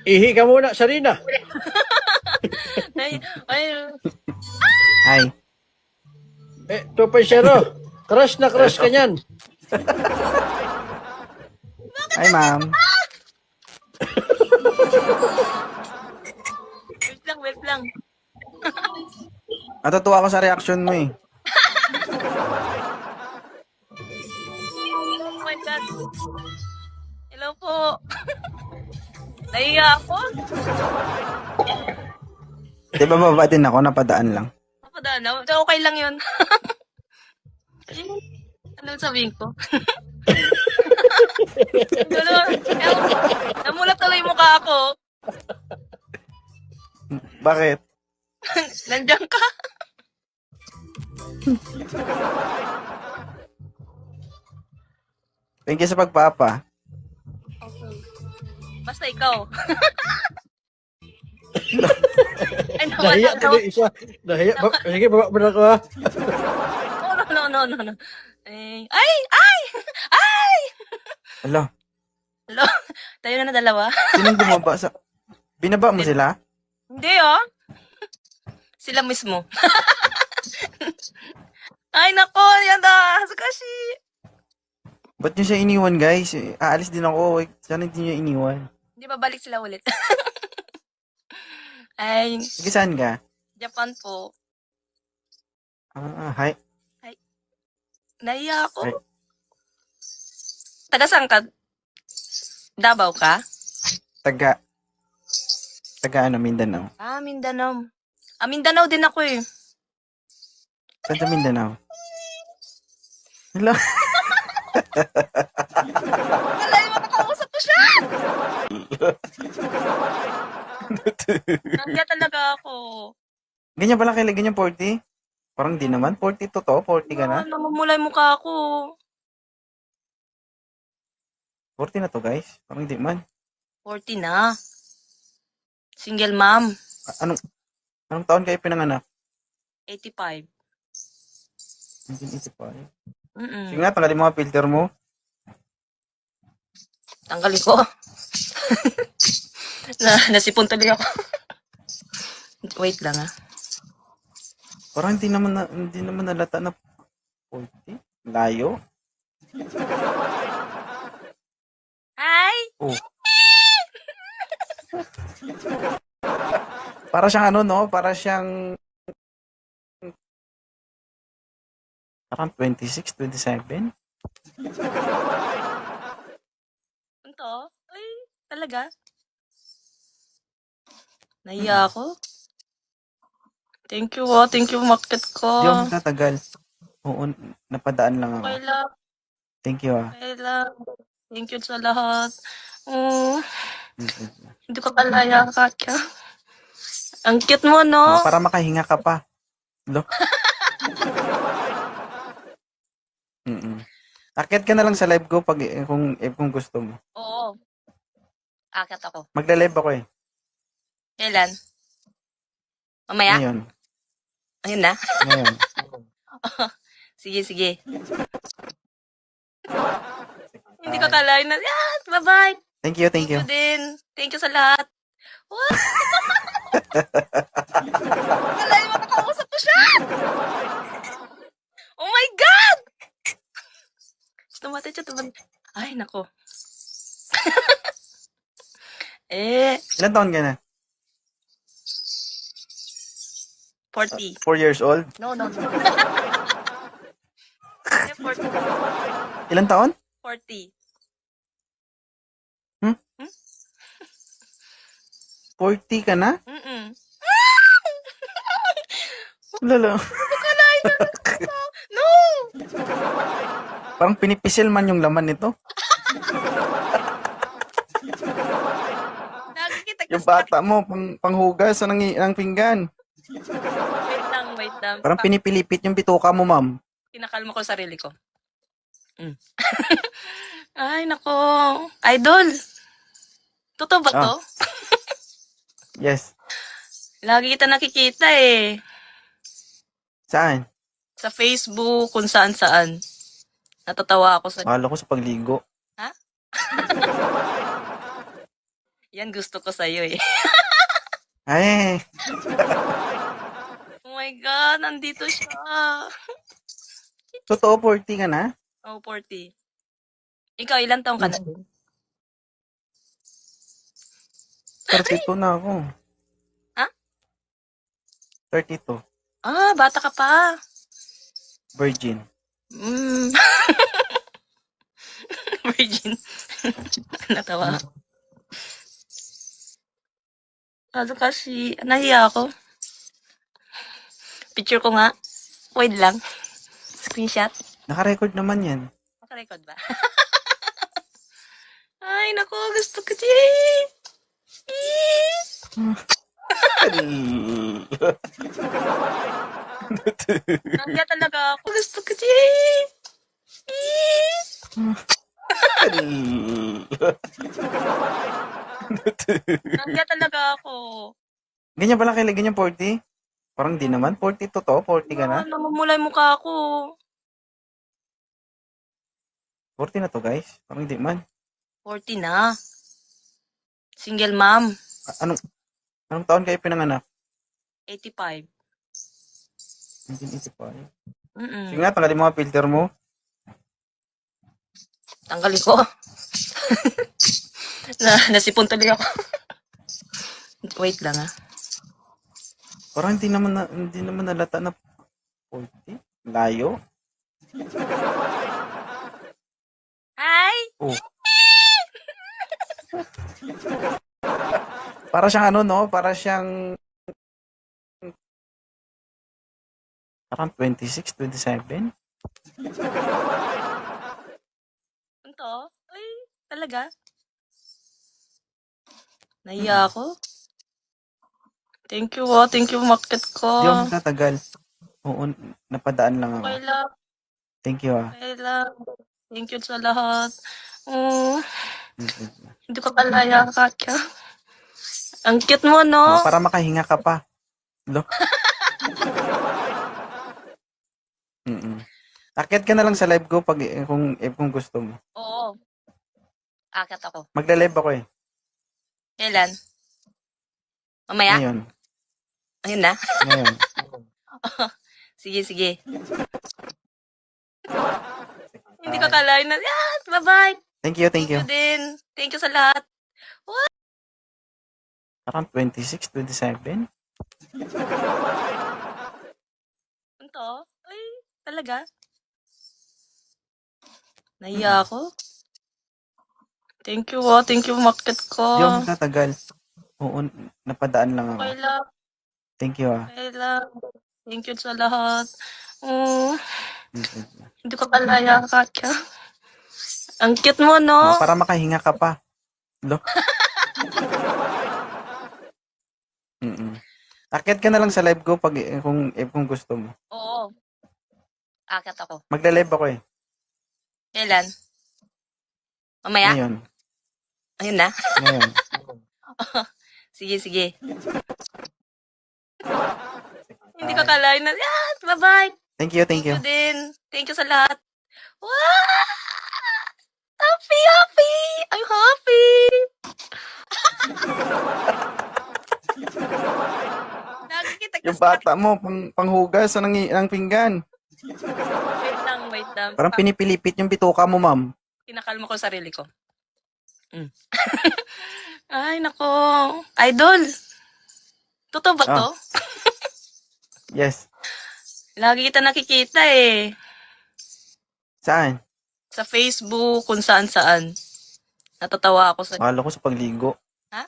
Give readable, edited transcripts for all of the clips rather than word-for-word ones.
Ihi ka muna, Sarina. Ay, ay, Hi. 2.0. Crush na crush ka niyan. Hi, ma'am. wait lang, wait lang. Natutuwa ako sa reaction mo eh. Oh my God. Hello po. Nahiya ako. Di ba baba din ako, napadaan lang. Napadaan na. Okay lang yun. Anong sabihin ko? Namulat tuloy yung mukha ako. Bakit? Nandiyan ka. Thank you sa pagpapa. Okay. Basta ikaw. Ay, Nahiya nawala. tuloy isa. Nahiya. Sige, baba mo na ako ha. No. Ay! Ay! Ala, Hello? Tayo na dalawa? sinong bumaba sa... Binaba mo sila? Hindi, oh. Sila mismo. Ay, nako. Yan na. Hasukashi. Ba't nyo siya iniwan, guys? Aalis din ako. Sana hindi nyo iniwan. Hindi ba balik sila ulit? Ay, Sige, saan ka? Japan po. Hi. Naiya ako. Ay. Taga saan ka? Davao ka? Taga ano, Mindanao. Ah, Mindanao. Ah, Mindanao din ako eh. Saan sa Mindanao? Hello? Alay, makakausap ko siya! Nandiyan talaga ako. Ganyan pala kailan, ganyan 40? Parang di naman. 40 to to? 40 ka na? Namumulay mukha ako. 40 na to, guys. Parang di man. 40 na. Single mom. Anong taon kayo pinanganak? 85. 1985. Mm-mm. Sige nga, tanggalin mo mga filter mo. Tanggalin ko. Nasipon tuloy ako. Wait lang ah. Parang hindi naman nalata na 40. Layo. Hi! Oh. Para siyang ano, no? Para siyang parang 26, 27. Ito? Ay, talaga? Nahiya ako. Thank you oh. Thank you, market ko. Di ako magtatagal. Oo, napadaan lang ako. Okay lang. Thank you ah. Okay lang. Thank you sa lahat. Hindi ko kalaya, Katya. Ang cute mo, no? Para makahinga ka pa. Lo? Akit ka na lang sa live ko pag kung gusto mo. Oo. Akat ako. Magla-live ako eh. Kailan? Mamaya? Ngayon. Ayun na? Ngayon. Sige. Hindi ko kalain na. Yes! Bye-bye! Thank you. Thank you din. Thank you sa lahat. What? Kalain, makakausap ko siya! Oh my God! Tumatay siya. Ay, nako. Ilan taon ka na? 40. 4 years old? No. 40. Ilan taon? 40. 40 ka na? Mm-mm. Lalo. No! Parang pinipisil man yung laman nito. Lagi kita Yung bata mo, panghugas ng pinggan. Wait lang. Parang pinipilipit yung bituka mo, ma'am. Kinakalma ko sarili ko. Ay, nako. Idol. Totoo ba to? Yes. Lagi kita nakikita eh. Saan? Sa Facebook, kung saan-saan. Natatawa ako sa... Akala ko sa pagligo. Ha? Yan gusto ko sa'yo eh. Ay, Oh my God, nandito siya. totoo 40 ka na? Oh, 40. Ikaw, ilan taong ka na? 32 na ako. Ha? 32. Ah, bata ka pa. Virgin. Mm. Virgin. Natawa. Ano kasi, nahiya ako. Picture ko nga. Wait lang. Screenshot. Naka-record naman yan. Naka-record ba? Ay, naku, gusto ko siya. Nahiya talaga ako. Gusto ko siya. Nahiya talaga ako. Ganyan pala kailan ganyan 40? Parang di naman. 40 totoo? 40 ka na? Ah, namumula yung mukha ko. 40 na to guys. Parang di man. 40 na. Single mom. Anong taon kayo pinanganak? 85. 1985. Mm-mm. Sige nga, tanggalin mo ang filter mo. Tanggalin ko. Nasipon tuloy ako. Wait lang ah. Parang hindi naman nalata na 40. Layo. Hi! Oh. Para siyang ano, no? Para siyang parang 26, 27. Ito? Ay, talaga? Nahiya ako. Thank you ah. Thank you, market ko. Di ako magtatagal. Oo, napadaan lang ako. Okay lang. Thank you ah. Okay lang. Thank you sa lahat. Oh, hindi ko kalaya, Katya. Ang cute mo, no? Para makahinga ka pa. Lo. Akyat ka na lang sa live ko pag kung gusto mo. Oo. Akat ako. Magla-live ako eh. Kailan? Mamaya? Ngayon. Ayun na? Ngayon. Sige, sige. Hindi ko kalain na. Yes! Bye-bye! Thank you, thank Thank you. you din. Thank you sa lahat. Parang 26, 27. Ito? Ay, talaga? Nahiya ako. Thank you ah. Thank you, market ko. Di ako magtatagal. Oo, napadaan lang ako. Okay lang. Thank you ah. Okay lang. Thank you sa lahat. Oh, hindi ko kalaya, Katya. Ang cute mo, no? Para makahinga ka pa. Lo. Akyat ka na lang sa live ko pag kung gusto mo. Oo. Akat ako. Magla-live ako eh. Kailan? Mamaya? Ngayon. Ayun na? Ngayon. Sige, sige. Hindi ko kalain na. Yes! Bye-bye! Thank you, thank you. Thank you din. Thank you sa lahat. Wow! Happy, happy! I'm happy! Nakikita Yung bata mo, panghugas ng pinggan. Wait lang. Parang pinipilipit yung bituka mo, ma'am. Kinakalma ko sarili ko. Ay, nako. Idol. Totoo ba to? Yes. Lagi kita nakikita eh. Saan? Sa Facebook, kung saan-saan. Natatawa ako sa... Akala ko sa pagligo. Ha?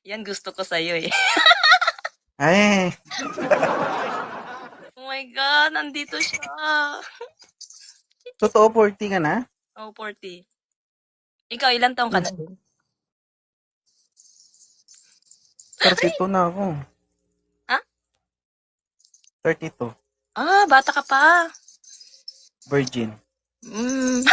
Yan gusto ko sa'yo eh. Ay, Oh my God, nandito siya. totoo 40 ka na? Oh, 40. Ikaw, ilan taong ka na? 32 na ako. Ha? 32. Ah, bata ka pa. Virgin. Mm.